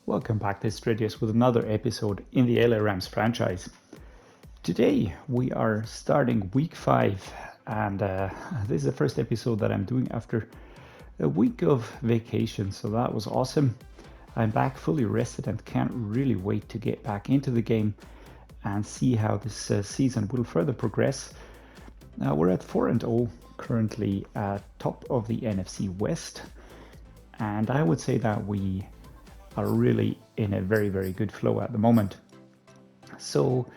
Welcome back to Stradius with another episode in the LA Rams franchise. Today we are starting week 5 and this is the first episode that I'm doing after a week of vacation, so that was awesome. I'm back fully rested and can't really wait to get back into the game and see how this season will further progress. We're at 4-0 currently at top of the NFC West, and I would say that we are really in a very good flow at the moment. So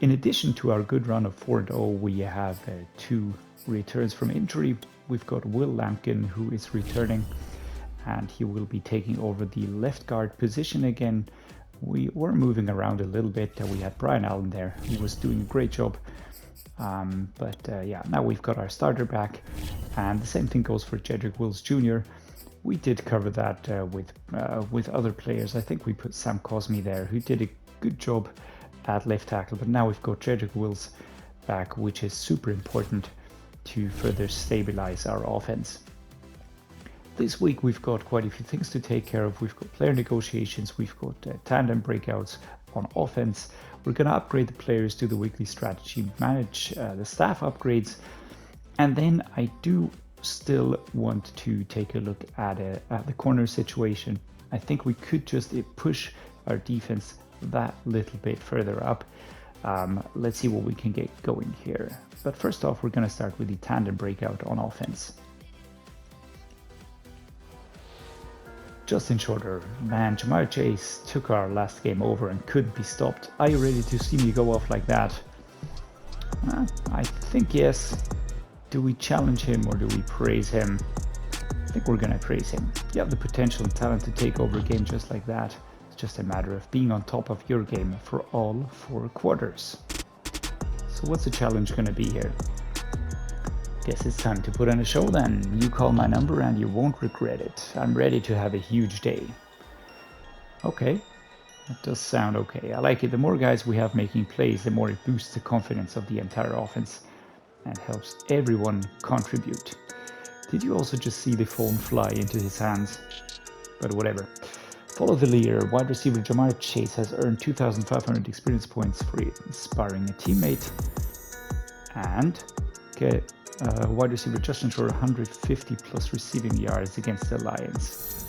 in addition to our good run of 4-0, we have 2 returns from injury. We've got Will Lampkin, who is returning, and he will be taking over the left guard position again. We were moving around a little bit. We had Brian Allen there, who was doing a great job. Yeah, now we've got our starter back, and the same thing goes for Jedrick Wills Jr. We did cover that with other players. I think we put Sam Cosmi there, who did a good job at left tackle, but now we've got Jedrick Wills back, which is super important to further stabilize our offense. This week we've got quite a few things to take care of. We've got player negotiations, we've got tandem breakouts on offense. We're going to upgrade the players, do the weekly strategy, manage the staff upgrades, and then I do still want to take a look at the corner situation. I think we could just push our defense that little bit further up. Let's see what we can get going here. But first off, we're going to start with the tandem breakout on offense. Justin Shorter, man, Jamar Chase took our last game over and couldn't be stopped. Are you ready to see me go off like that? I think yes. Do we challenge him or do we praise him? I think we're going to praise him. You have the potential and talent to take over a game just like that. It's just a matter of being on top of your game for all 4 quarters. So what's the challenge going to be here? Guess it's time to put on a show then. You call my number and you won't regret it. I'm ready to have a huge day. Okay, that does sound okay. I like it. The more guys we have making plays, the more it boosts the confidence of the entire offense and helps everyone contribute. Did you also just see the phone fly into his hands? But whatever. Follow the leader. Wide receiver Jamar Chase has earned 2,500 experience points for inspiring a teammate. And get wide receiver Justin Shorter 150 plus receiving yards against the Lions.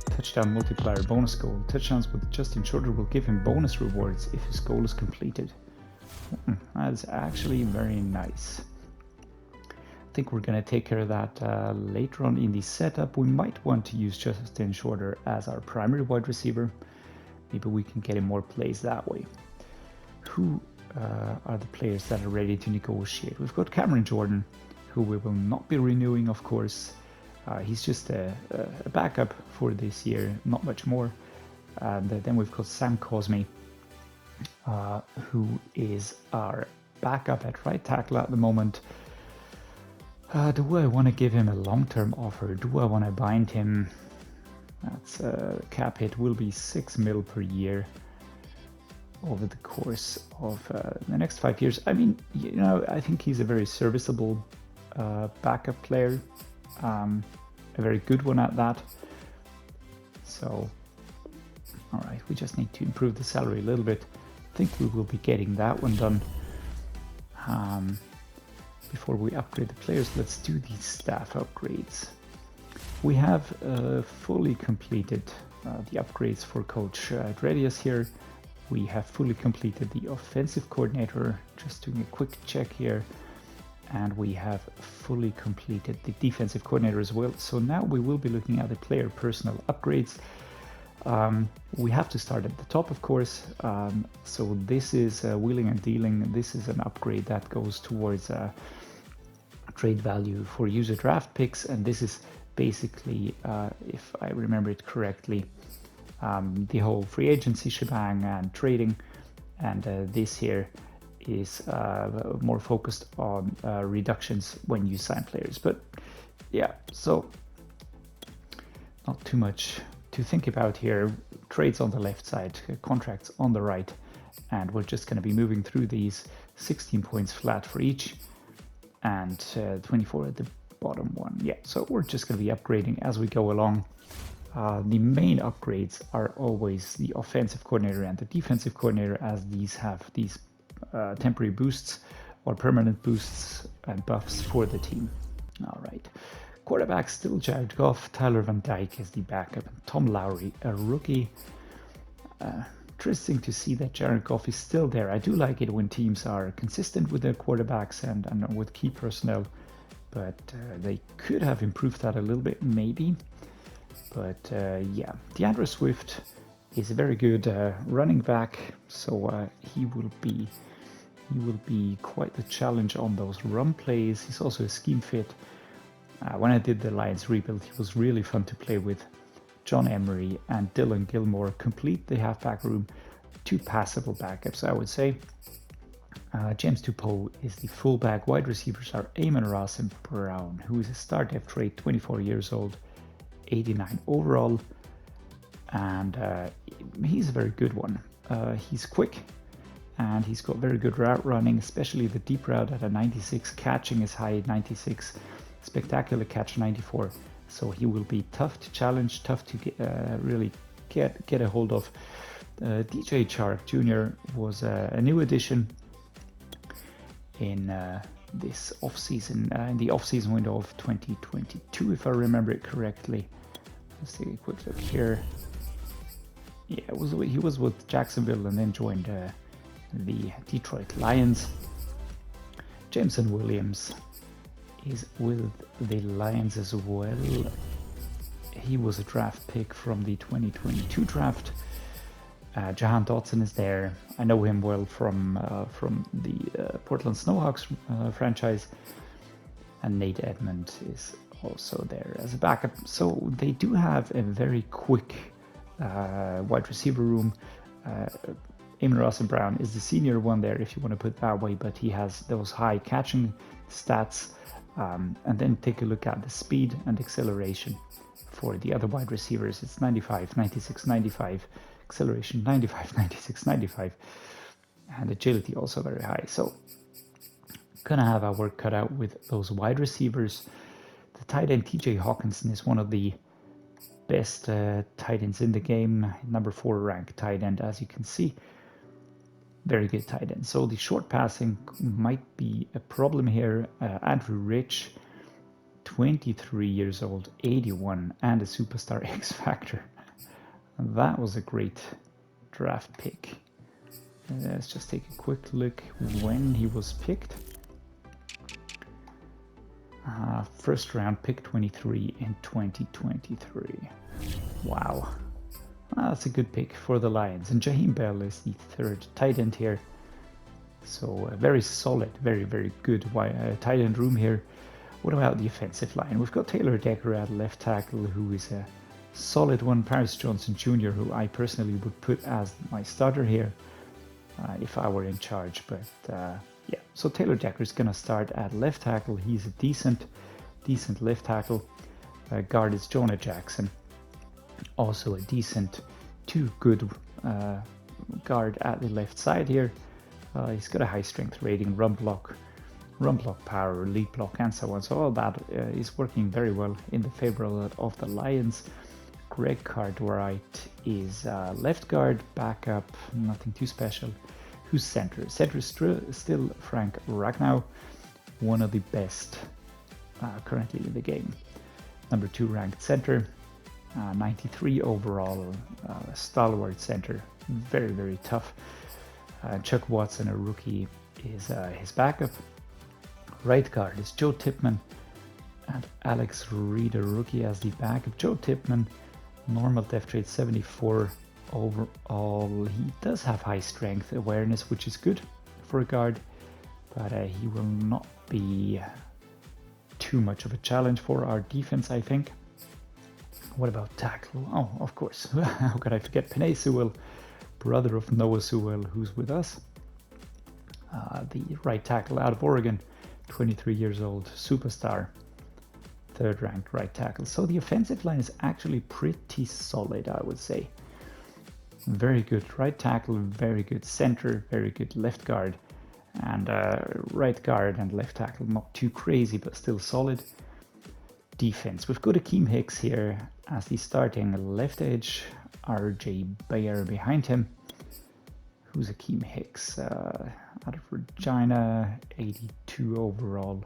Touchdown multiplier bonus goal. Touchdowns with Justin Shorter will give him bonus rewards if his goal is completed. That's actually very nice. I think we're going to take care of that later on in the setup. We might want to use Justin Shorter as our primary wide receiver. Maybe we can get him more plays that way. Who are the players that are ready to negotiate? We've got Cameron Jordan, who we will not be renewing, of course. He's just a backup for this year, not much more. And then we've got Sam Cosmi, who is our backup at right tackle at the moment. Do I want to give him a long-term offer? Do I want to bind him? That's cap hit will be 6 mil per year over the course of the next 5 years. I mean, you know, I think he's a very serviceable backup player, a very good one at that. So, all right, we just need to improve the salary a little bit. I think we will be getting that one done. Before we upgrade the players, let's do these staff upgrades. We have fully completed the upgrades for Coach Radius here. We have fully completed the offensive coordinator, just doing a quick check here. And we have fully completed the defensive coordinator as well. So now we will be looking at the player personal upgrades. We have to start at the top, of course. So this is wheeling and dealing. This is an upgrade that goes towards trade value for user draft picks. And this is basically, if I remember it correctly, the whole free agency shebang and trading. And this here is more focused on reductions when you sign players. But yeah, so not too much to think about here. Trades on the left side, contracts on the right, and we're just going to be moving through these. 16 points flat for each, and 24 at the bottom one. Yeah, so we're just going to be upgrading as we go along. The main upgrades are always the offensive coordinator and the defensive coordinator, as these have these temporary boosts or permanent boosts and buffs for the team. All right. Quarterback still Jared Goff, Tyler Van Dyke as the backup, and Tom Lowry, a rookie. Interesting to see that Jared Goff is still there. I do like it when teams are consistent with their quarterbacks and with key personnel, but they could have improved that a little bit, maybe. But yeah, DeAndre Swift is a very good running back, so he will be quite the challenge on those run plays. He's also a scheme fit. When I did the Lions rebuild, he was really fun to play with. John Emery and Dylan Gilmore complete the halfback room. Two passable backups, I would say. James Tupo is the fullback. Wide receivers are Amon-Ra, St.Brown, who is a star depth trade, 24 years old, 89 overall, and he's a very good one. He's quick, and he's got very good route running, especially the deep route at a 96, catching is high at 96, spectacular catch 94. So he will be tough to challenge, tough to really get a hold of. DJ Chark Jr. was a new addition in this offseason, in the offseason window of 2022, if I remember it correctly. Let's take a quick look here. Yeah, he was with Jacksonville and then joined the Detroit Lions. Jameson Williams is with the Lions as well. He was a draft pick from the 2022 draft. Jahan Dotson is there. I know him well from the Portland Snowhawks franchise. And Nate Edmond is also there as a backup. So they do have a very quick wide receiver room. Amon-Ra Brown is the senior one there, if you want to put it that way, but he has those high catching stats. And then take a look at the speed and acceleration for the other wide receivers. It's 95, 96, 95, acceleration 95, 96, 95, and agility also very high. So gonna have our work cut out with those wide receivers. The tight end TJ Hockenson is one of the best tight ends in the game, number 4 ranked tight end, as you can see. Very good tight end. So the short passing might be a problem here. Andrew Rich, 23 years old, 81, and a superstar X Factor. That was a great draft pick. Let's just take a quick look when he was picked. First round pick 23 in 2023. Wow. That's a good pick for the Lions. And Jaheim Bell is the 3rd tight end here. So very solid, very, very good tight end room here. What about the offensive line? We've got Taylor Decker at left tackle, who is a solid one. Paris Johnson Jr., who I personally would put as my starter here if I were in charge. But yeah, so Taylor Decker is going to start at left tackle. He's a decent left tackle. Guard is Jonah Jackson. Also a decent, too good guard at the left side here. He's got a high strength rating, run block power, lead block, and so on. So all that is working very well in the favor of the Lions. Greg Cartwright is left guard, backup, nothing too special. Who's center? Center is still Frank Ragnow, one of the best currently in the game. Number 2 ranked center. 93 overall, stalwart center, very, very tough. Chuck Watson, a rookie, is his backup. Right guard is Joe Tipman, and Alex Reed, a rookie, as the backup. Joe Tipman, normal depth trade 74 overall. He does have high strength awareness, which is good for a guard, but he will not be too much of a challenge for our defense, I think. What about tackle? Oh, of course. How could I forget Penei Sewell, brother of Noah Sewell, who's with us. The right tackle out of Oregon, 23 years old, superstar, 3rd ranked right tackle. So the offensive line is actually pretty solid, I would say. Very good right tackle, very good center, very good left guard, and right guard and left tackle not too crazy, but still solid. Defense, we've got Akeem Hicks here as the starting left edge. RJ Bayer behind him. Who's Akeem Hicks? Out of Regina, 82 overall.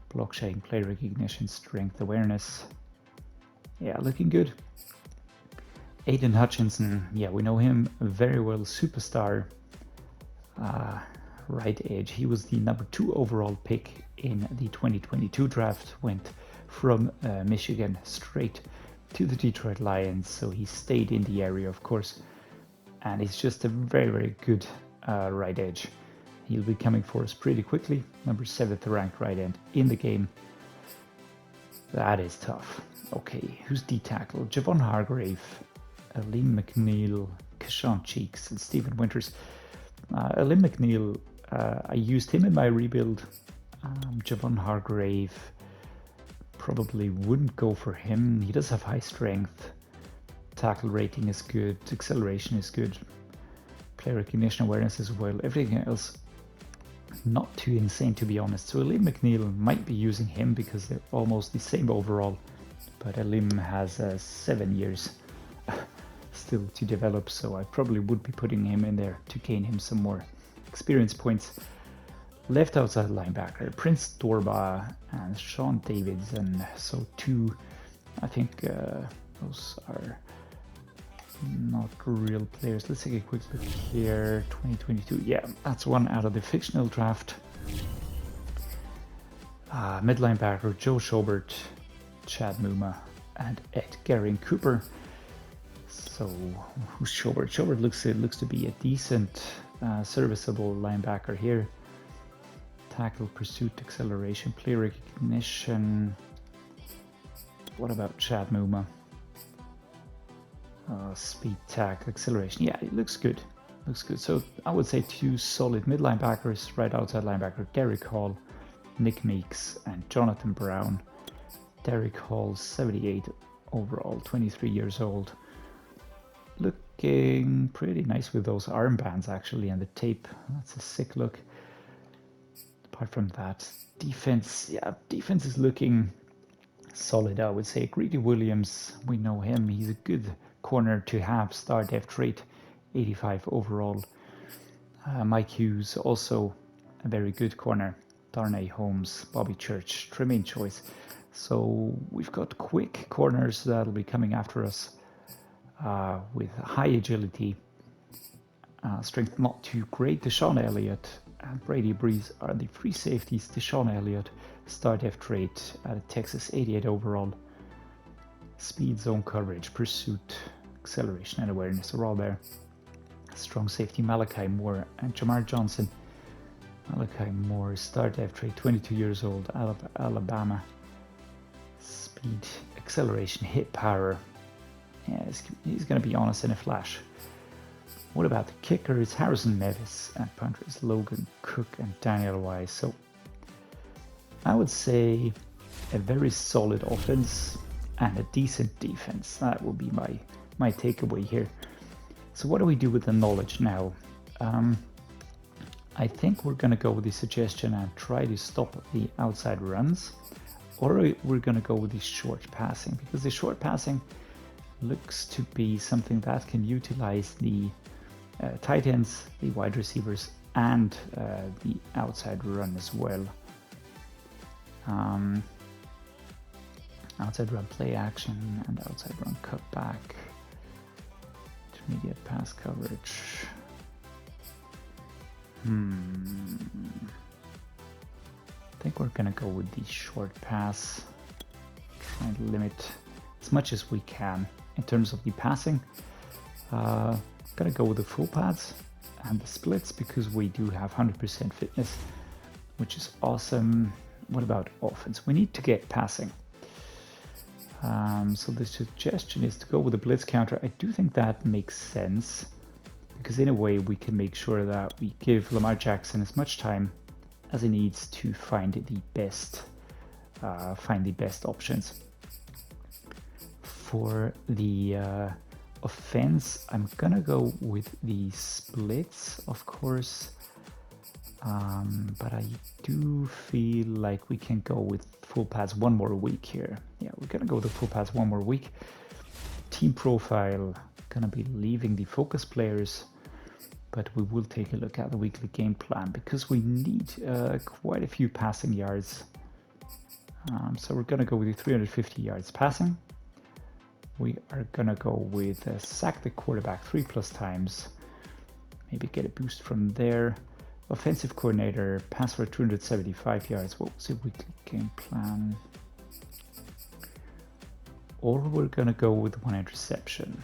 Block shedding, play recognition, strength, awareness. Yeah, looking good. Aidan Hutchinson, yeah, we know him very well. Superstar, right edge. He was the number 2 overall pick in the 2022 draft. Went from Michigan straight to the Detroit Lions, so he stayed in the area, of course. And he's just a very, very good right edge. He'll be coming for us pretty quickly. Number 7th ranked right end in the game. That is tough. Okay, who's D-tackle? Javon Hargrave, Aleem McNeil, Kashawn Cheeks, and Stephen Winters. Aleem McNeil, I used him in my rebuild. Javon Hargrave, probably wouldn't go for him. He does have high strength. Tackle rating is good. Acceleration is good. Play recognition, awareness as well. Everything else, not too insane, to be honest. So Aleem McNeil might be using him because they're almost the same overall. But Aleem has 7 years still to develop, so I probably would be putting him in there to gain him some more experience points. Left outside linebacker, Prince Dorba and Sean Davidson. So 2, I think those are not real players. Let's take a quick look here. 2022, yeah, that's one out of the fictional draft. Mid linebacker, Joe Schobert, Chad Muma, and Ed Gehring Cooper. So who's Schobert? Schobert looks to be a decent, serviceable linebacker here. Tackle, pursuit, acceleration, play recognition. What about Chad Muma? Speed, tackle, acceleration. Yeah, it looks good. Looks good. So I would say 2 solid mid linebackers. Right outside linebacker, Derek Hall, Nick Meeks, and Jonathan Brown. Derek Hall, 78 overall, 23 years old. Looking pretty nice with those armbands actually, and the tape. That's a sick look. Apart from that, defense, yeah, defense is looking solid, I would say. Greedy Williams, we know him. He's a good corner to have. Star depth trait, 85 overall. Mike Hughes, also a very good corner. Darnay Holmes, Bobby Church, Tremaine Choice. So we've got quick corners that'll be coming after us with high agility. Strength not too great. Deshaun Elliott and Brady Breeze are the free safeties. Deshaun Elliott, star depth trait out of Texas, 88 overall. Speed, zone coverage, pursuit, acceleration, and awareness are all there. Strong safety, Malachi Moore and Jamar Johnson. Malachi Moore, star depth trait, 22 years old, Alabama. Speed, acceleration, hit power. Yeah, he's going to be on us in a flash. What about the kickers? Harrison Mevis, and punters Logan Cook and Daniel Wise. So I would say a very solid offense and a decent defense. That would be my takeaway here. So what do we do with the knowledge now? I think we're going to go with the suggestion and try to stop the outside runs, or we're going to go with the short passing, because the short passing looks to be something that can utilize the tight ends, the wide receivers, and the outside run as well. Outside run play action and outside run cutback. Intermediate pass coverage. I think we're gonna go with the short pass. Trying to limit as much as we can in terms of the passing. Gonna go with the full pads and the splits because we do have 100% fitness, which is awesome. What about offense? We need to get passing. So the suggestion is to go with the blitz counter. I do think that makes sense because in a way we can make sure that we give Lamar Jackson as much time as he needs to find the best options. For the offense, I'm gonna go with the splits, of course. But I do feel like we can go with full pads one more week here. Yeah, we're gonna go with the full pads one more week. Team profile, gonna be leaving the focus players, but we will take a look at the weekly game plan because we need quite a few passing yards. So we're gonna go with the 350 yards passing. We are gonna go with sack the quarterback 3+ times. Maybe get a boost from there. Offensive coordinator, pass for 275 yards. What was the weekly game plan? Or we're gonna go with 1 interception.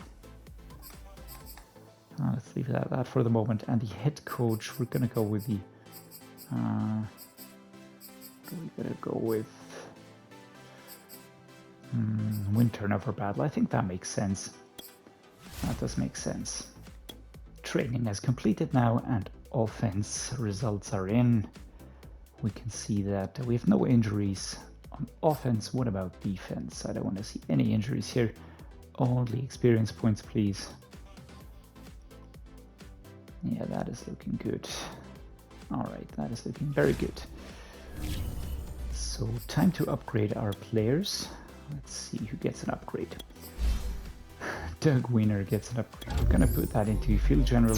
Let's leave it at that for the moment. And the head coach, we're gonna go with the. We're gonna go with win turnover battle. I think that makes sense. That does make sense. Training has completed now, and offense results are in. We can see that we have no injuries on offense. What about defense? I don't want to see any injuries here. Only experience points, please. Yeah, that is looking good. All right, that is looking very good. So time to upgrade our players. Let's see who gets an upgrade. Doug Wiener gets an upgrade. We're gonna put that into field general.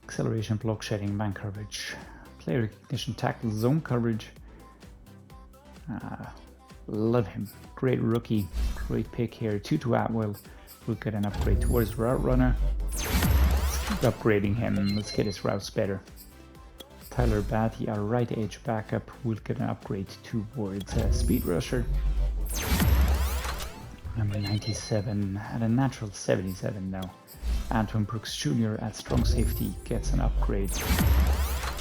Acceleration, block shedding, man coverage, player recognition, tackle, zone coverage. Love him. Great rookie. Great pick here. Tutu Atwell will get an upgrade towards route runner. Let's keep upgrading him. Let's get his routes better. Tyler Batty, our right edge backup, will get an upgrade towards speed rusher. Number 97 at a natural 77 now. Antoine Brooks Jr. at strong safety gets an upgrade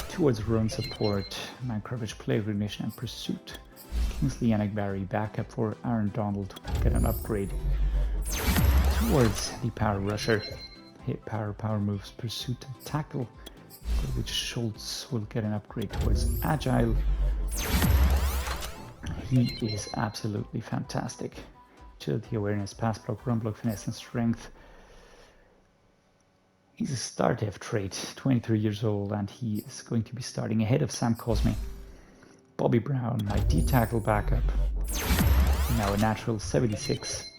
towards run support, man coverage, play recognition, and pursuit. Kingsley Yannick backup for Aaron Donald get an upgrade towards the power rusher. Hit power moves, pursuit, and tackle, which Schultz will get an upgrade towards agile. He is absolutely fantastic. Agility, awareness, pass block, run block, finesse, and strength. He's a star def trait, 23 years old, and he is going to be starting ahead of Sam Cosme. Bobby Brown, my D-tackle backup, now a natural 76.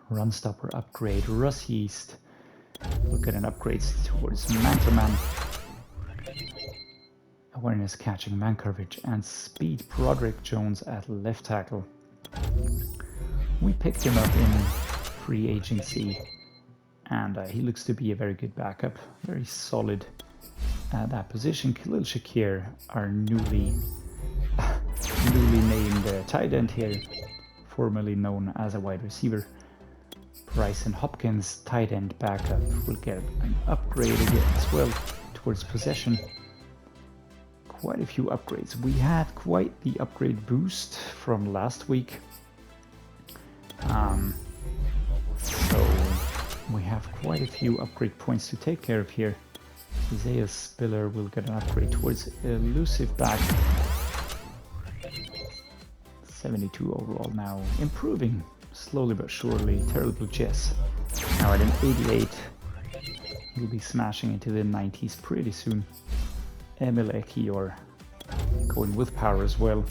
Run stopper upgrade, Russ Yeast will get an upgrade towards man-to-man. Awareness, catching, man coverage, and speed, Broderick Jones at left tackle. We picked him up in free agency, and he looks to be a very good backup, very solid at that position. Khalil Shakir, our newly named tight end here, formerly known as a wide receiver. Brycen Hopkins, tight end backup, will get an upgrade again as well towards possession. Quite a few upgrades. We had quite the upgrade boost from last week. So we have quite a few upgrade points to take care of here. Isaiah Spiller will get an upgrade towards elusive back. 72 overall now, improving slowly but surely. Terrible Jess now at an 88. He'll be smashing into the 90s pretty soon. Emil Ekior going with power as well.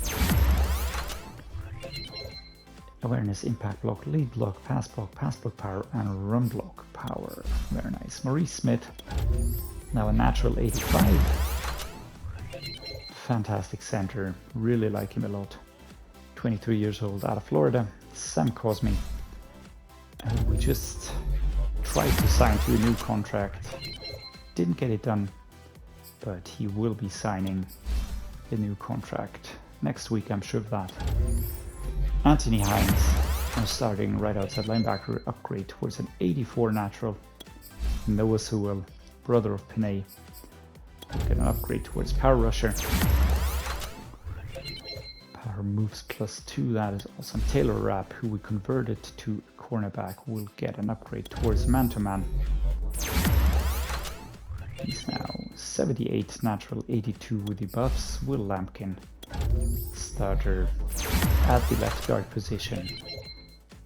Awareness, impact block, lead block, pass block power, and run block power. Very nice. Maurice Smith, now a natural 85. Fantastic center. Really like him a lot. 23 years old, out of Florida. Sam Cosme. And we just tried to sign to a new contract. Didn't get it done, but he will be signing a new contract next week, I'm sure of that. Anthony Hines, I'm starting right outside linebacker, upgrade towards an 84 natural. Noah Sewell, brother of Penei, will get an upgrade towards power rusher. Power moves +2, that is awesome. Taylor Rapp, who we converted to cornerback, will get an upgrade towards man-to-man. He's now 78 natural, 82 with the buffs. Will Lampkin, starter at the left guard position,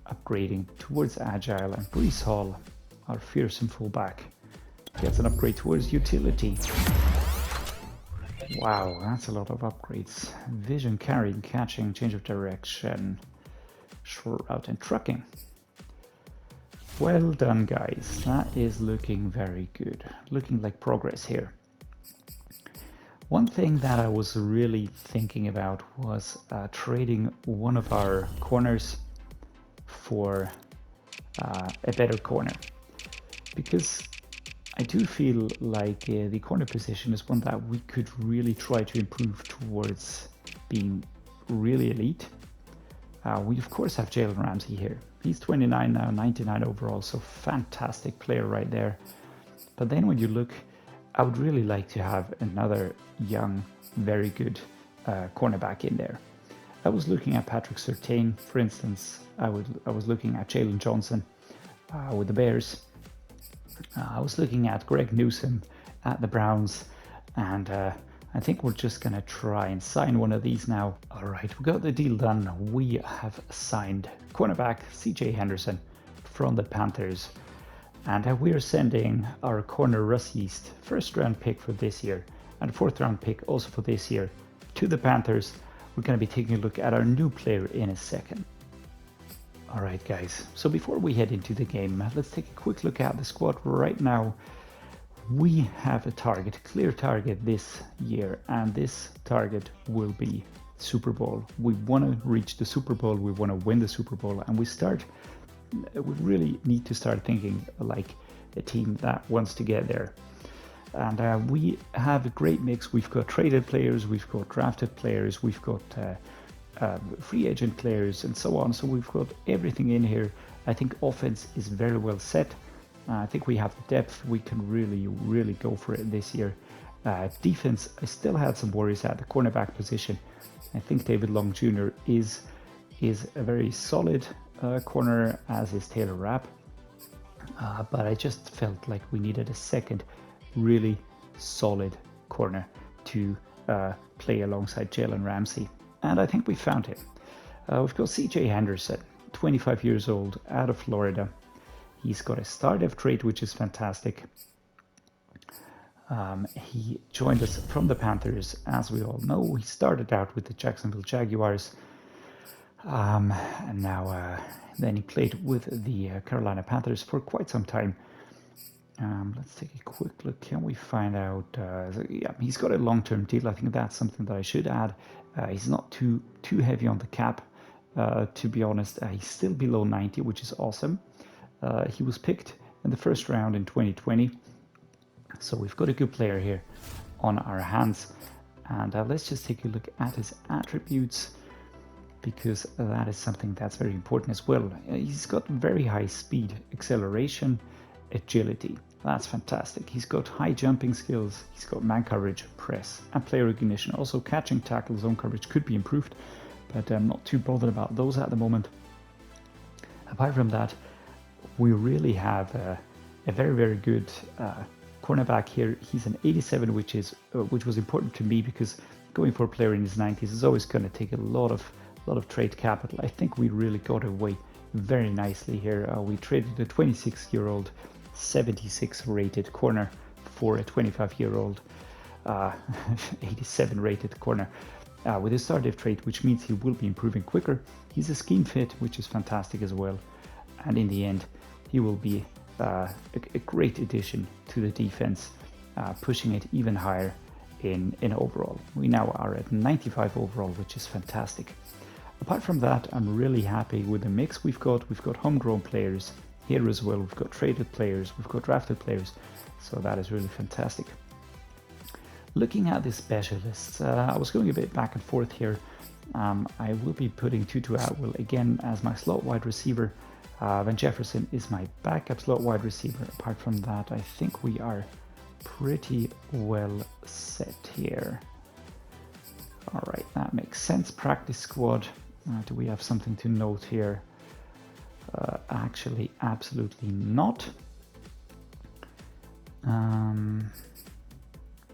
upgrading towards agile, and Breece Hall, our fearsome fullback, gets an upgrade towards utility. Wow, that's a lot of upgrades. Vision, carrying, catching, change of direction, short route and trucking. Well done, guys. That is looking very good. Looking like progress here. One thing that I was really thinking about was trading one of our corners for a better corner, because I do feel like the corner position is one that we could really try to improve towards being really elite. We of course have Jalen Ramsey here. He's 29 now, 99 overall, so fantastic player right there. But then when you look, I would really like to have another young, very good cornerback in there. I was looking at Patrick Surtain, for instance. I was looking at Jalen Johnson with the Bears. I was looking at Greg Newsome at the Browns, and I think we're just gonna try and sign one of these now. All right, we got the deal done. We have signed cornerback CJ Henderson from the Panthers, and we are sending our corner Russ Yeast, first-round pick for this year, and a fourth-round pick also for this year, to the Panthers. We're gonna be taking a look at our new player in a second. All right, guys, so before we head into the game, let's take a quick look at the squad right now. We have a target, clear target this year, and this target will be Super Bowl. We want to reach the Super Bowl, we want to win the Super Bowl, and we really need to start thinking like a team that wants to get there. And we have a great mix. We've got traded players, we've got drafted players, we've got free agent players, and so on. So we've got everything in here. I think offense is very well set. I think we have the depth. We can really go for it this year. Defense, I still had some worries at the cornerback position. I think David Long Jr. is a very solid corner, as is Taylor Rapp. But I just felt like we needed a second really solid corner to play alongside Jalen Ramsey. And I think we found him. We've got CJ Henderson, 25 years old, out of Florida. He's got a star depth trait, which is fantastic. He joined us from the Panthers, as we all know. He started out with the Jacksonville Jaguars, and now then he played with the Carolina Panthers for quite some time. Let's take a quick look. Can we find out? Yeah, he's got a long-term deal. I think that's something that I should add. He's not too heavy on the cap, to be honest. He's still below 90, which is awesome. He was picked in the first round in 2020, so we've got a good player here on our hands. And let's just take a look at his attributes, because that is something that's very important as well. He's got very high speed, acceleration, agility. That's fantastic. He's got high jumping skills. He's got man coverage, press, and play recognition. Also, catching, tackle, zone coverage could be improved, but I'm not too bothered about those at the moment. Apart from that, we really have a very good cornerback here. He's an 87, which was important to me, because going for a player in his 90s is always going to take a lot of trade capital. I think we really got away very nicely here. We traded a 26-year-old 76 rated corner for a 25-year-old 87 rated corner with a star depth trait, which means he will be improving quicker. He's a scheme fit, which is fantastic as well, and in the end he will be a great addition to the defense, pushing it even higher in overall. We now are at 95 overall, which is fantastic. Apart from that, I'm really happy with the mix we've got. We've got homegrown players here as well. We've got traded players, we've got drafted players, so that is really fantastic. Looking at the specialists, I was going a bit back and forth here. I will be putting Tutu Atwell again as my slot wide receiver. Van Jefferson is my backup slot wide receiver. Apart from that, I think we are pretty well set here. All right, that makes sense. Practice squad. Do we have something to note here? Actually, absolutely not.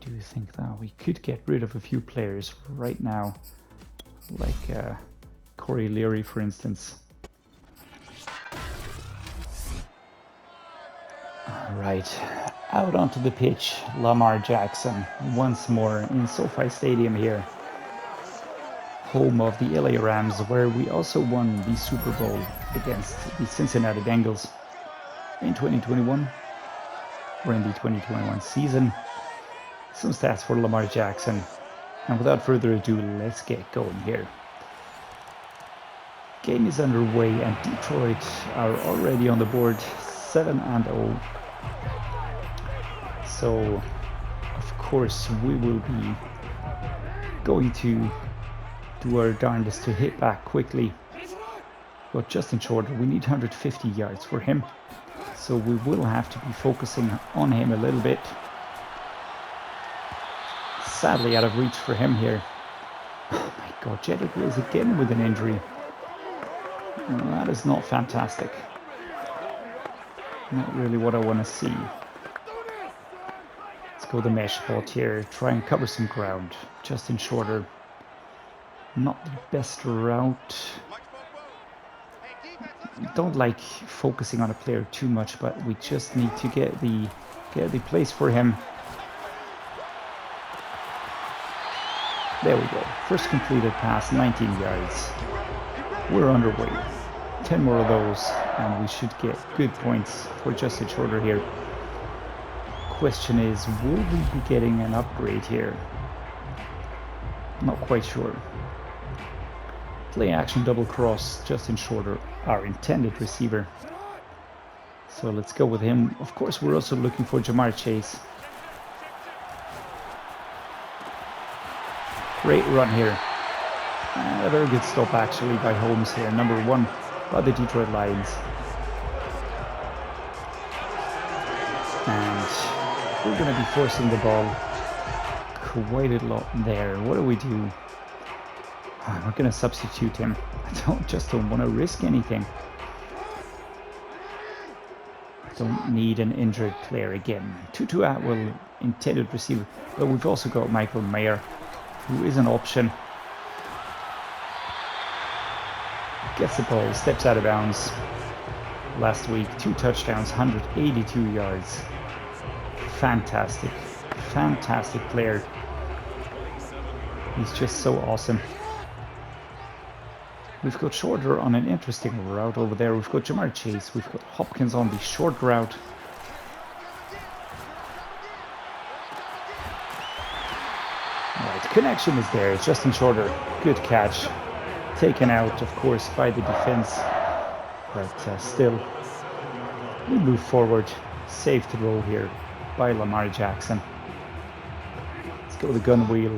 Do you think that we could get rid of a few players right now, like Corey Leary, for instance? All right, Out onto the pitch, Lamar Jackson once more in SoFi Stadium here, home of the LA Rams, where we also won the Super Bowl against the Cincinnati Bengals in 2021, or in the 2021 season. Some stats for Lamar Jackson, and without further ado, let's get going here. Game is underway and Detroit are already on the board, 7-0. So, of course, we will be going to do our darndest to hit back quickly. But Justin Shorter, we need 150 yards for him. So we will have to be focusing on him a little bit. Sadly out of reach for him here. Oh my god, Jedrick is again with an injury. Well, that is not fantastic. Not really what I want to see. Let's go the mesh bot here. Try and cover some ground. Justin Shorter. Not the best route. Don't like focusing on a player too much, but we just need to get the place for him. There we go. First completed pass, 19 yards. We're underway. 10 more of those, and we should get good points for Justin Shorter here. Question is, will we be getting an upgrade here? Not quite sure. Play action double cross, Justin Shorter, our intended receiver. So let's go with him. Of course, we're also looking for Jamar Chase. Great run here. And a very good stop actually by Holmes here, number 1 by the Detroit Lions. And we're going to be forcing the ball quite a lot there. What do we do? We're going to substitute him. I just don't want to risk anything. Don't need an injured player again. Tutu Atwell, intended receiver. But we've also got Michael Mayer, who is an option. Gets the ball, steps out of bounds. Last week, 2 touchdowns, 182 yards. Fantastic. Fantastic player. He's just so awesome. We've got Shorter on an interesting route over there. We've got Jamar Chase. We've got Hopkins on the short route. Alright, connection is there. It's Justin Shorter. Good catch. Taken out, of course, by the defense. But still, we move forward. Safe throw here by Lamar Jackson. Let's go the gun wheel.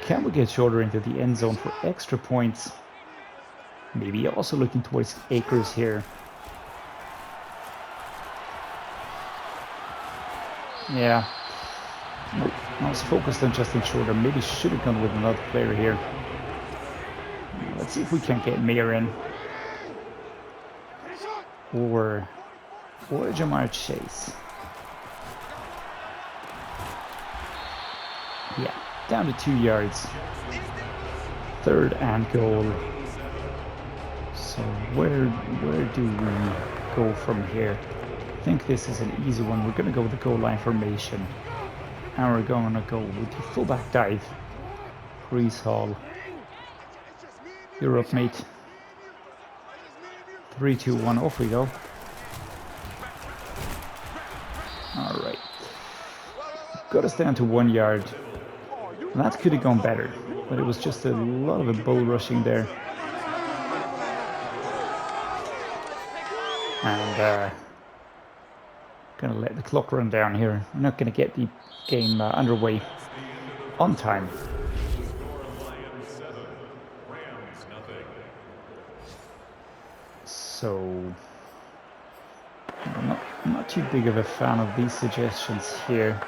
Can we get Shorter into the end zone for extra points? Maybe also looking towards Akers here. Yeah. I was focused on Justin Shorter. Maybe should have gone with another player here. Let's see if we can get Mayer in. Or Jamar Chase. Yeah, down to 2 yards. 3rd and goal. So where do we go from here? I think this is an easy one. We're going to go with the goal line formation. And we're going to go with the fullback dive. Breece Hall. You're up, mate. 3, 2, 1, off we go. Alright. Got us down to 1 yard. And that could have gone better, but it was just a lot of a bull rushing there. And gonna let the clock run down here. We're not gonna get the game underway on time. So I'm not too big of a fan of these suggestions here,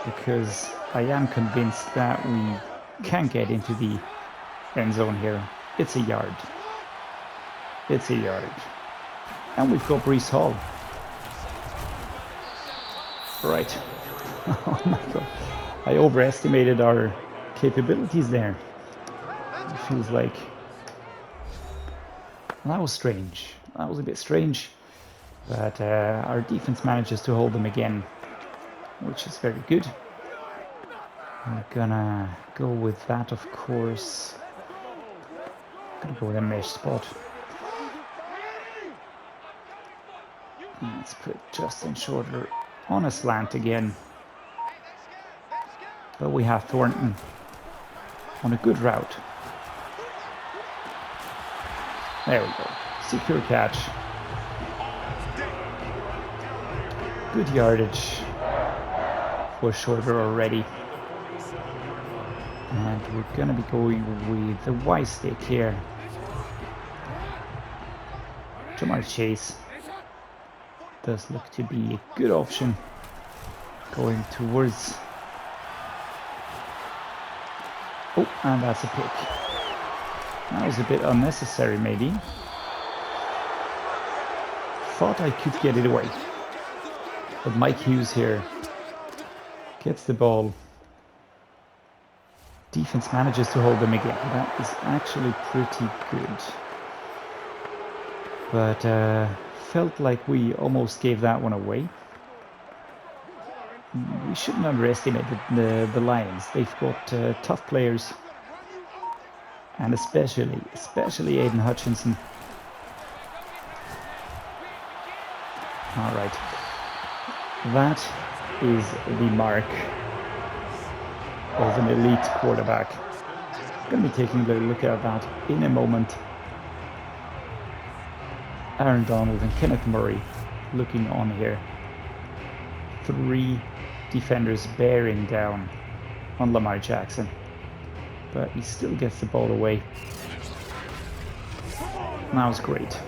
because I am convinced that we can get into the end zone here. It's a yard. It's a yard. And we've got Breece Hall. Right. Oh my god. I overestimated our capabilities there. It feels like... That was strange. That was a bit strange. But our defense manages to hold them again, which is very good. We're gonna go with that, of course. Gonna go with a mesh spot. Let's put Justin Shorter on a slant again. But we have Thornton on a good route. There we go. Secure catch. Good yardage for Shorter already. And we're gonna be going with the Y stick here. Jamar Chase does look to be a good option going towards. Oh, and that's a pick. That was a bit unnecessary, maybe. Thought I could get it away. But Mike Hughes here gets the ball. Defense manages to hold them again. That is actually pretty good. But felt like we almost gave that one away. We shouldn't underestimate the Lions. They've got tough players. And especially Aidan Hutchinson. All right. That is the mark of an elite quarterback. I'm going to be taking a look at that in a moment. Aaron Donald and Kenneth Murray looking on here. 3 defenders bearing down on Lamar Jackson. But he still gets the ball away. That was great.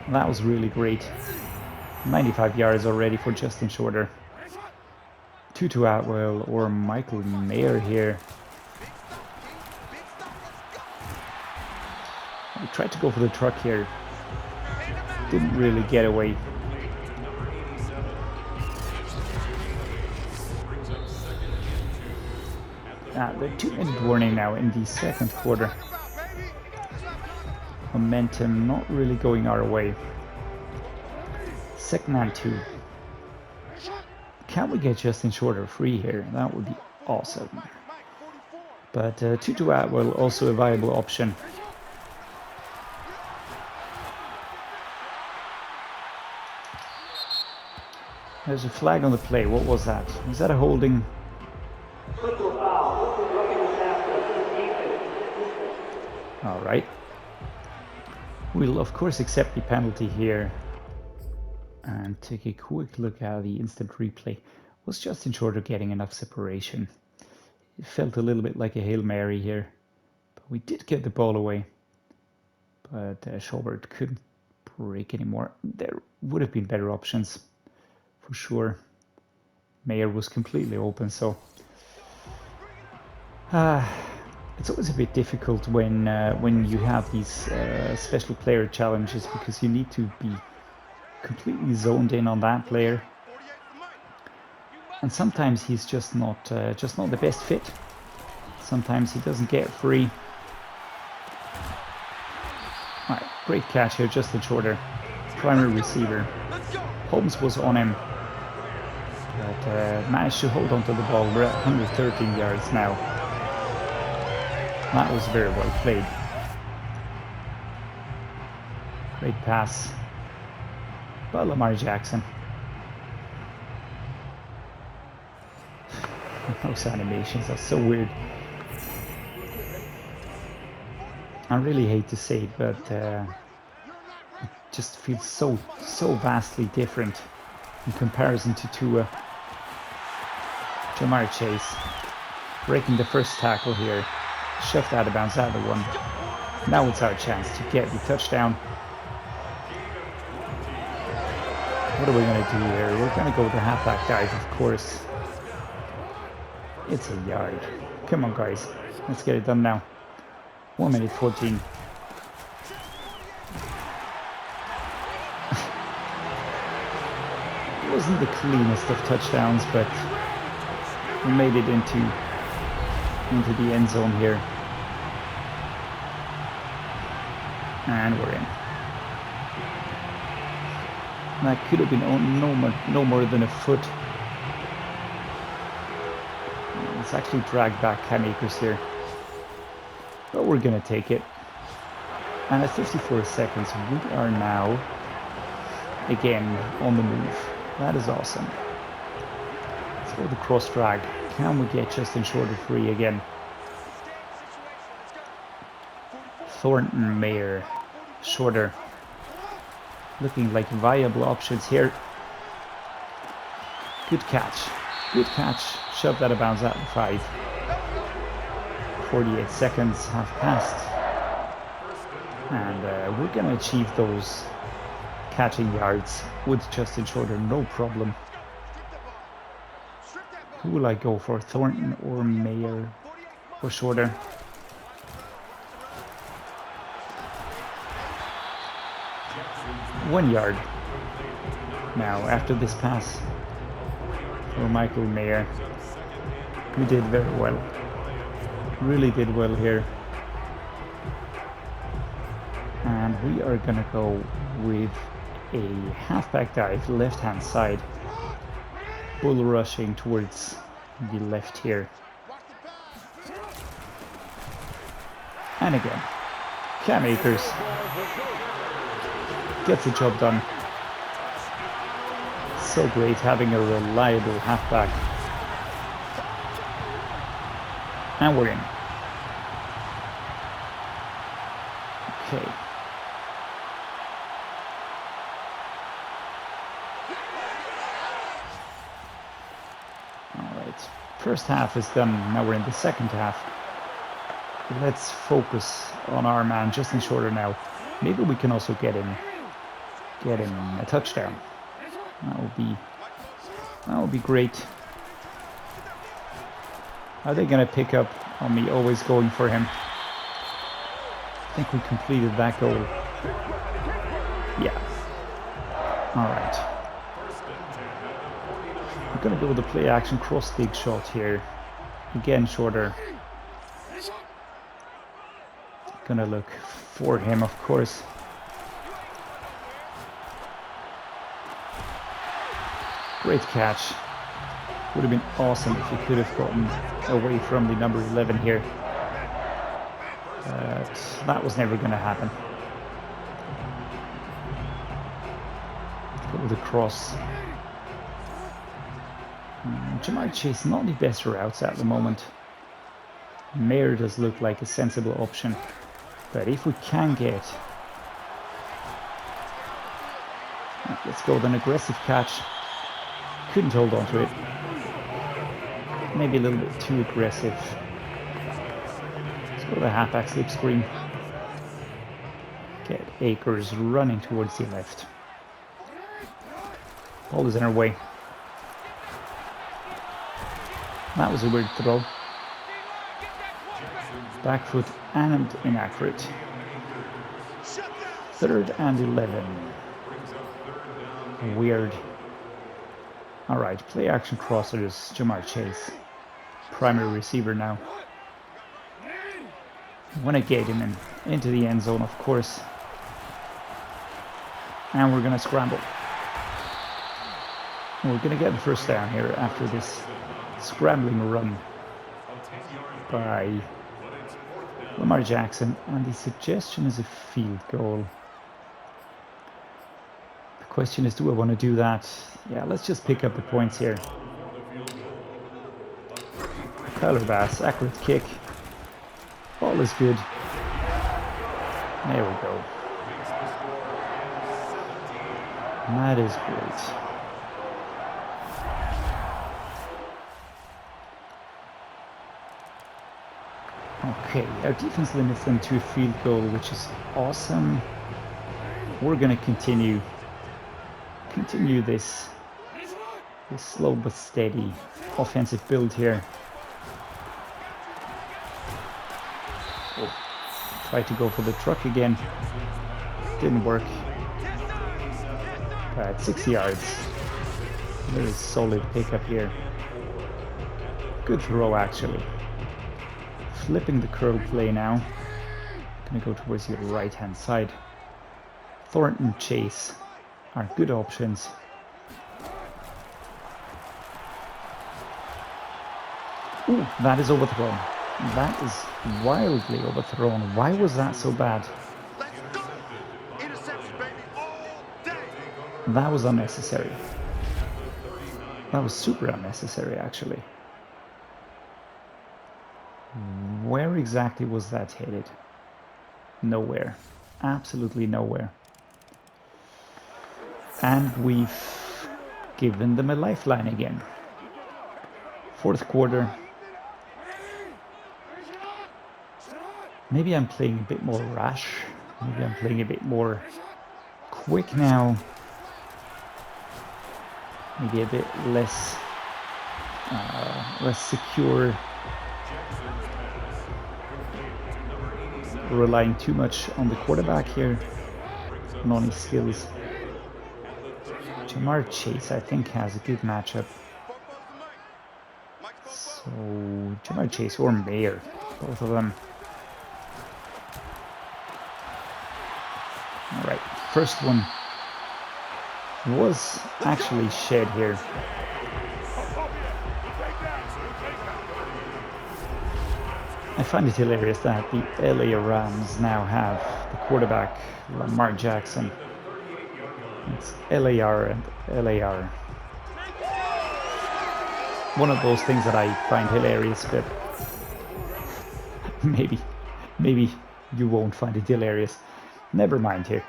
That was really great. 95 yards already for Justin Shorter. Tutu Atwell or Michael Mayer here. We tried to go for the truck here. Didn't really get away. The 2-minute warning now in the second quarter. Momentum not really going our way. Second and 2. Can we get Justin Shorter free here? That would be awesome. But Tutu Atwell also a viable option. There's a flag on the play. What was that? Was that a holding? All right. We'll of course accept the penalty here and take a quick look at the instant replay. Was Justin Shorter getting enough separation? It felt a little bit like a Hail Mary here, but we did get the ball away. But Schobert couldn't break anymore. There would have been better options for sure. Mayer was completely open, so it's always a bit difficult when you have these special player challenges, because you need to be completely zoned in on that player, and sometimes he's just not the best fit. Sometimes he doesn't get free. All right, great catch here, Justin Shorter, primary receiver. Holmes was on him, but managed to hold on to the ball. We're at 113 yards now. That was very well played. Great pass by Lamar Jackson. Those animations are so weird. I really hate to say it, but it just feels so vastly different in comparison to Tua. Jamar Chase breaking the first tackle here. Shoved out of bounds, out of the one. Now it's our chance to get the touchdown. What are we going to do here? We're going to go with the halfback dive, of course. It's a yard. Come on, guys. Let's get it done now. 1 minute 14. It wasn't the cleanest of touchdowns, but we made it into the end zone here. And we're in. That could have been no more than a foot. It's actually dragged back Akers here. But we're going to take it. And at 54 seconds, we are now again on the move. That is awesome. Let's go the cross drag. Can we get Justin Shorter free again? Thornton, Mayer, Shorter. Looking like viable options here. Good catch. Good catch. Shove that out of bounds at the 5. 48 seconds have passed. And we're going to achieve those catching yards with Justin Shorter, no problem. Who will I go for? Thornton or Mayer or Shorter? One yard now after this pass for Michael Mayer, who did very well. Really did well here. And we are gonna go with a halfback dive, left hand side. Bull rushing towards the left here. And again, Akers gets the job done. So great having a reliable halfback. And we're in. Okay. Alright. First half is done. Now we're in the second half. Let's focus on our man Justin Shorter now. Maybe we can also get him a touchdown. That would be great. Are they gonna pick up on me always going for him? I think we completed that goal. Yeah. Alright. I'm gonna go with the play action cross dig shot here. Again, Shorter. Gonna look for him, of course. Great catch. Would have been awesome if he could have gotten away from the number 11 here. But that was never going to happen. Go with the cross. Jamar Chase, not the best routes at the moment. Mayer does look like a sensible option. But if we can get... Let's go with an aggressive catch. Couldn't hold on to it. Maybe a little bit too aggressive. Let's go to the halfback slip screen. Get Akers running towards the left. Ball is in our way. That was a weird throw. Back foot and inaccurate. 3rd and 11. Weird. Alright, play action crossers, Jamar Chase. Primary receiver now. Want to get him into the end zone, of course. And we're going to scramble. We're going to get the first down here after this scrambling run by Lamar Jackson. And the suggestion is a field goal. The question is, do I want to do that? Yeah, let's just pick up the points here. Tyler Bass, accurate kick. Ball is good. There we go. That is great. Okay, our defense limits them to a field goal, which is awesome. We're going to continue this slow but steady offensive build here. Oh, try to go for the truck again. Didn't work. But 6 yards. Very solid pickup here. Good throw, actually. Flipping the curl play now. Gonna go towards your right hand side. Thornton Chase. are good options. Ooh, that is overthrown. That is wildly overthrown. Why was that so bad? That was unnecessary. That was super unnecessary, actually. Where exactly was that headed? Nowhere. Absolutely nowhere. And we've given them a lifeline again. Fourth quarter. Maybe I'm playing a bit more rash. Maybe I'm playing a bit more quick now. Maybe a bit less secure. Relying too much on the quarterback here, and on his skills. Jamar Chase, I think, has a good matchup. So Jamar Chase or Mayer, both of them. All right, first one was actually shed here. I find it hilarious that the LA Rams now have the quarterback Lamar Jackson. It's LAR and LAR. One of those things that I find hilarious, but maybe you won't find it hilarious. Never mind here.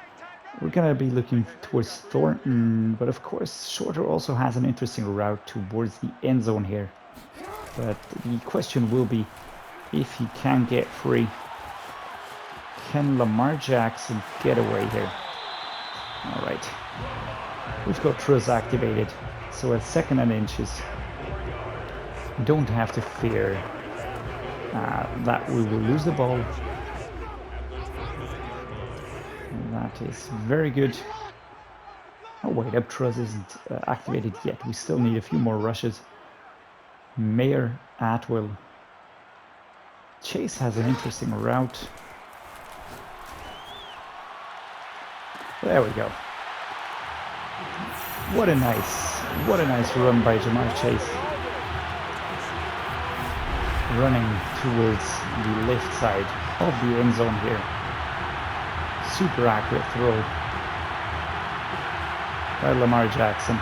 We're gonna be looking towards Thornton, but of course Shorter also has an interesting route towards the end zone here. But the question will be, if he can get free, can Lamar Jackson get away here? All right, we've got Truz activated, so at 2nd and inches, we don't have to fear that we will lose the ball. And that is very good. Oh wait, up Truz isn't activated yet. We still need a few more rushes. Mayer, Atwell. Chase has an interesting route. There we go. What a nice run by Jamar Chase. Running towards the left side of the end zone here. Super accurate throw by Lamar Jackson.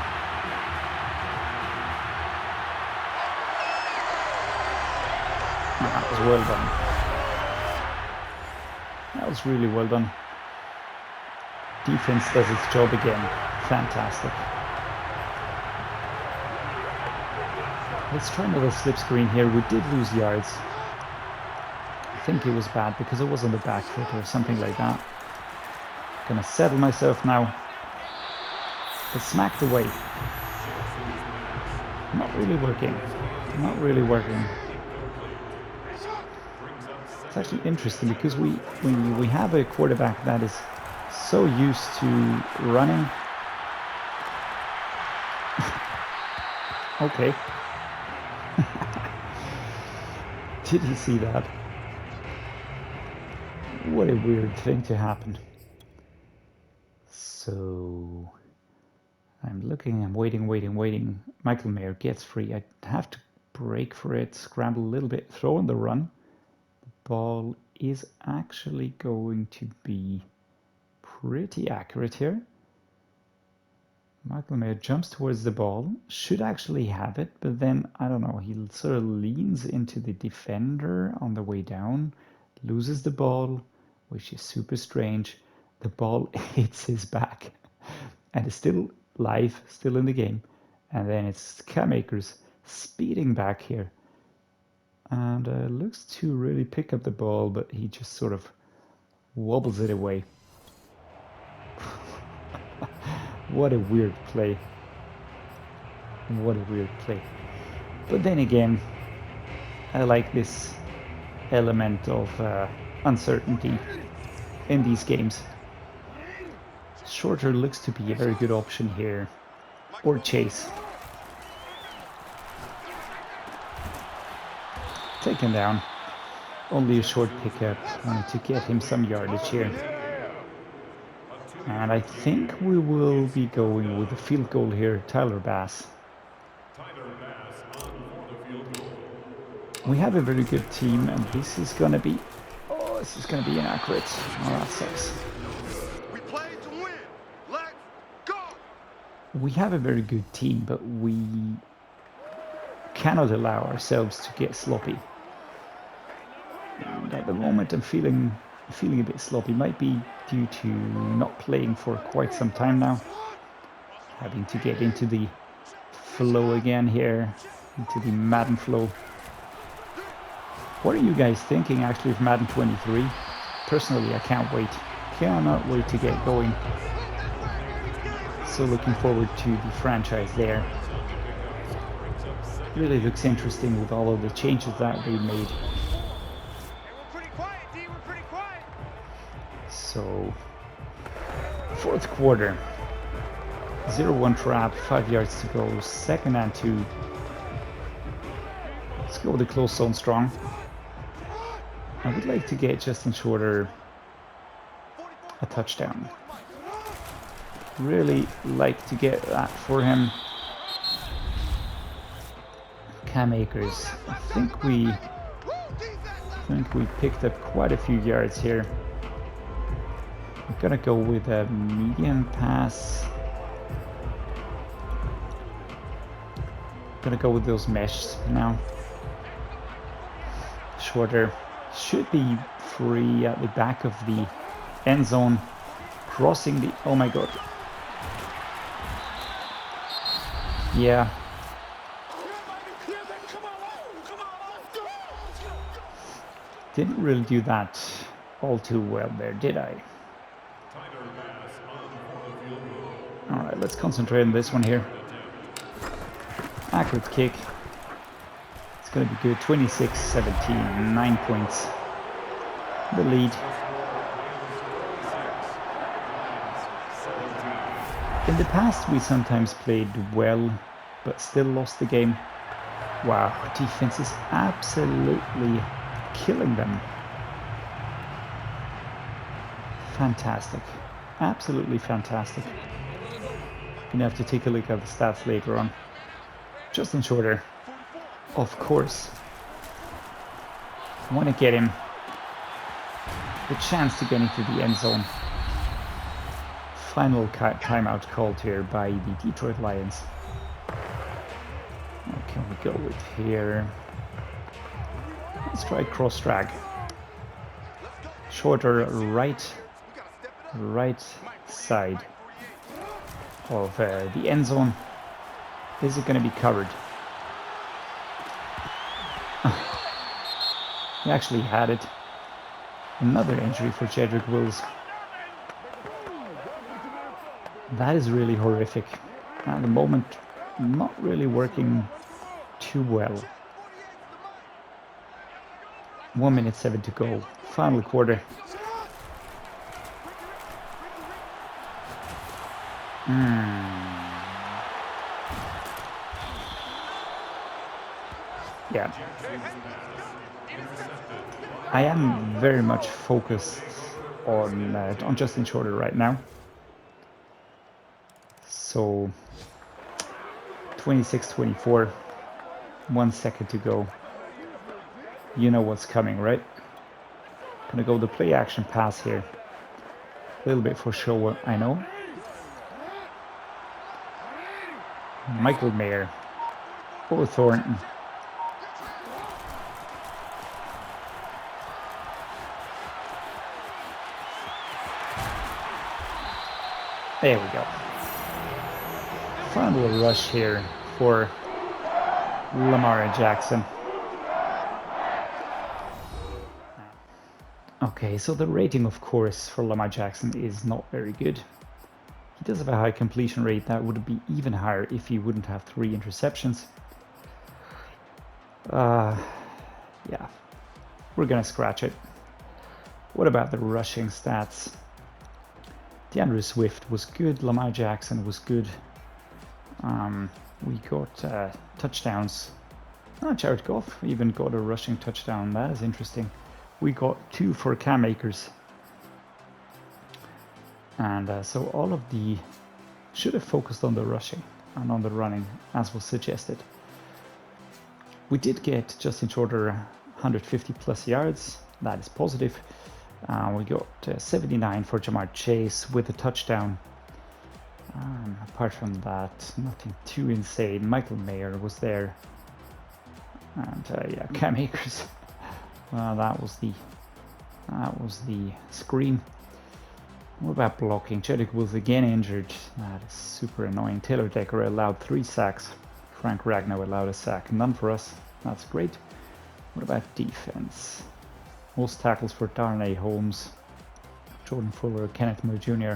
That was well done. That was really well done. Defense does its job again. Fantastic. Let's try another slip screen here. We did lose yards. I think it was bad because it was on the back foot or something like that. Gonna settle myself now. But smacked away. Not really working. Not really working. It's actually interesting because we have a quarterback that is so used to running. Okay. Did you see that? What a weird thing to happen. So I'm looking, I'm waiting. Michael Mayer gets free. I have to break for it, scramble a little bit, throw on the run. The ball is actually going to be pretty accurate here. Michael Mayer jumps towards the ball, should actually have it, but then, I don't know, he sort of leans into the defender on the way down, loses the ball, which is super strange. The ball hits his back and is still live, still in the game. And then it's Akers speeding back here. And looks to really pick up the ball, but he just sort of wobbles it away. What a weird play. What a weird play. But then again, I like this element of uncertainty in these games. Shorter looks to be a very good option here. Or Chase. Taken down. Only a short pickup. Wanted to get him some yardage here. And I think we will be going with the field goal here, Tyler Bass. We have a very good team, and this is gonna be, oh, this is gonna be inaccurate. Oh, that sucks. We play to win. Let's go. We have a very good team, but we cannot allow ourselves to get sloppy. And at the moment, I'm feeling a bit sloppy. Might be due to not playing for quite some time now. Having to get into the flow again here, into the Madden flow. What are you guys thinking actually of Madden 23? Personally, I can't wait. Cannot wait to get going. So looking forward to the franchise there. Really looks interesting with all of the changes that they made. So, fourth quarter. 0-1 trap, 5 yards to go, 2nd and 2. Let's go with the close zone strong. I would like to get Justin Shorter a touchdown. Really like to get that for him. Cam Akers. I think we picked up quite a few yards here. I'm gonna go with a medium pass. Gonna go with those meshes now. Shorter should be free at the back of the end zone, crossing the, oh my god. Yeah. Didn't really do that all too well there, did I? Alright, let's concentrate on this one here. Accurate kick. It's going to be good. 26-17, 9 points. The lead. In the past, we sometimes played well, but still lost the game. Wow, defense is absolutely killing them. Fantastic. Absolutely fantastic. Gonna have to take a look at the stats later on. Justin Shorter, of course. I want to get him the chance to get into the end zone. Final timeout called here by the Detroit Lions. What can we go with here? Let's try cross drag. Shorter right side of the end zone. Is it going to be covered? He actually had it. Another injury for Jedrick Wills. That is really horrific. At the moment, not really working too well. 1 minute 7 to go. Final quarter. Yeah. I am very much focused on Justin Shorter right now. So 26-24, 1 second to go. You know what's coming, right? Gonna go the play action pass here. A little bit for show, I know. Michael Mayer or Thornton. There we go. Final rush here for Lamar Jackson. Okay, so the rating, of course, for Lamar Jackson is not very good. He does have a high completion rate. That would be even higher if he wouldn't have 3 interceptions. Yeah, we're gonna scratch it. What about the rushing stats? DeAndre Swift was good. Lamar Jackson was good. We got touchdowns. Jared Goff even got a rushing touchdown. That is interesting. We got 2 for Cam Akers. And so all of the should have focused on the rushing and on the running, as was suggested. We did get Justin Shorter 150 plus yards. That is positive. We got 79 for Jamar Chase with a touchdown. Apart from that, nothing too insane. Michael Mayer was there. And yeah, Cam Akers. That was the screen. What about blocking? Jedrick was again injured. That is super annoying. Taylor Decker allowed 3 sacks. Frank Ragnow allowed a sack. None for us. That's great. What about defense? Most tackles for Darnay Holmes, Jordan Fuller, Kenneth Moore Jr.,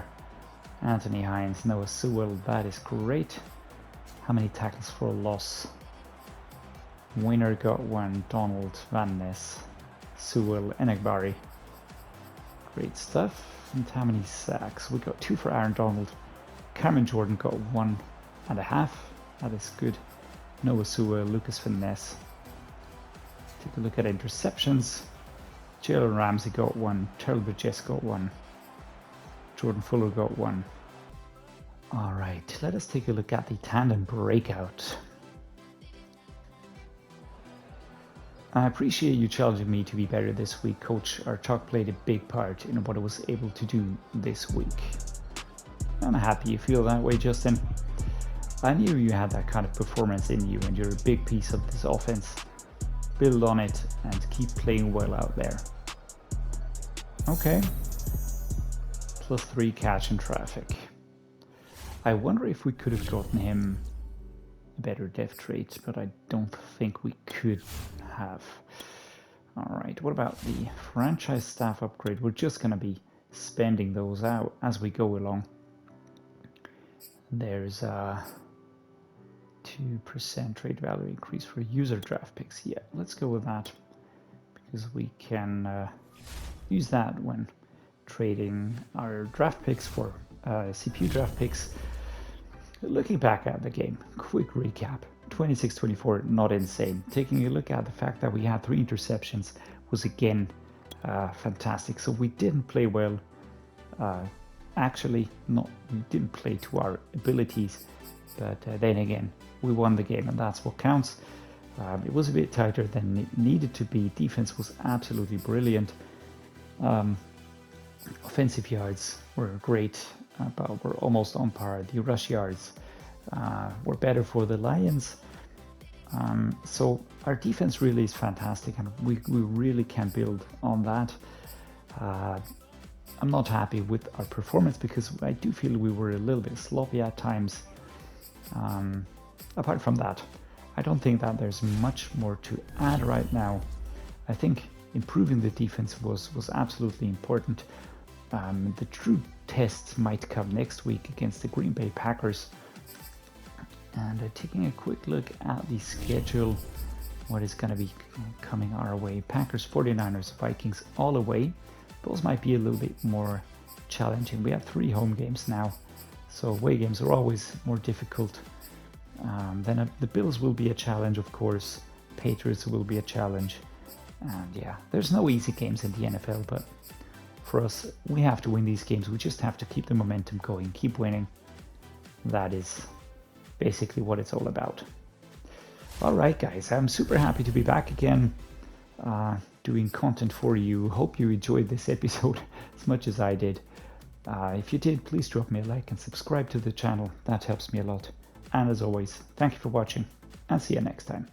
Anthony Hines, Noah Sewell. That is great. How many tackles for a loss? Winner got 1. Donald, Van Ness, Sewell, Enagbari. Great stuff. And how many sacks? We got 2 for Aaron Donald. Cameron Jordan got 1.5. That is good. Noah Sewell, Lucas Van Ness. Take a look at interceptions. Jalen Ramsey got 1. Terrell Burgess got 1. Jordan Fuller got 1. Alright, let us take a look at the tandem breakout. I appreciate you challenging me to be better this week, Coach. Our Chark played a big part in what I was able to do this week. I'm happy you feel that way, Justin. I knew you had that kind of performance in you, and you're a big piece of this offense. Build on it and keep playing well out there. Okay. +3 catch in traffic. I wonder if we could have gotten him a better dev trait, but I don't think we could have. Alright, what about the franchise staff upgrade? We're just going to be spending those out as we go along. There's a 2% trade value increase for user draft picks. Yeah, let's go with that, because we can use that when trading our draft picks for CPU draft picks. Looking back at the game, quick recap. 26-24, not insane. Taking a look at the fact that we had 3 interceptions was again fantastic. So we didn't play well. Actually, we didn't play to our abilities, but then again, we won the game, and that's what counts. It was a bit tighter than it needed to be. Defense was absolutely brilliant. Offensive yards were great, but we're almost on par. The rush yards were better for the Lions. So our defense really is fantastic, and we really can build on that. I'm not happy with our performance because I do feel we were a little bit sloppy at times. Apart from that, I don't think that there's much more to add right now. I think improving the defense was absolutely important. The true tests might come next week against the Green Bay Packers. And taking a quick look at the schedule, what is going to be coming our way. Packers, 49ers, Vikings all away. Those might be a little bit more challenging. We have 3 home games now, so away games are always more difficult. Then the Bills will be a challenge, of course. Patriots will be a challenge. And yeah, there's no easy games in the NFL, but for us, we have to win these games. We just have to keep the momentum going, keep winning. That is basically what it's all about. Alright guys, I'm super happy to be back again doing content for you. Hope you enjoyed this episode as much as I did. If you did, please drop me a like and subscribe to the channel. That helps me a lot. And as always, thank you for watching, and see you next time.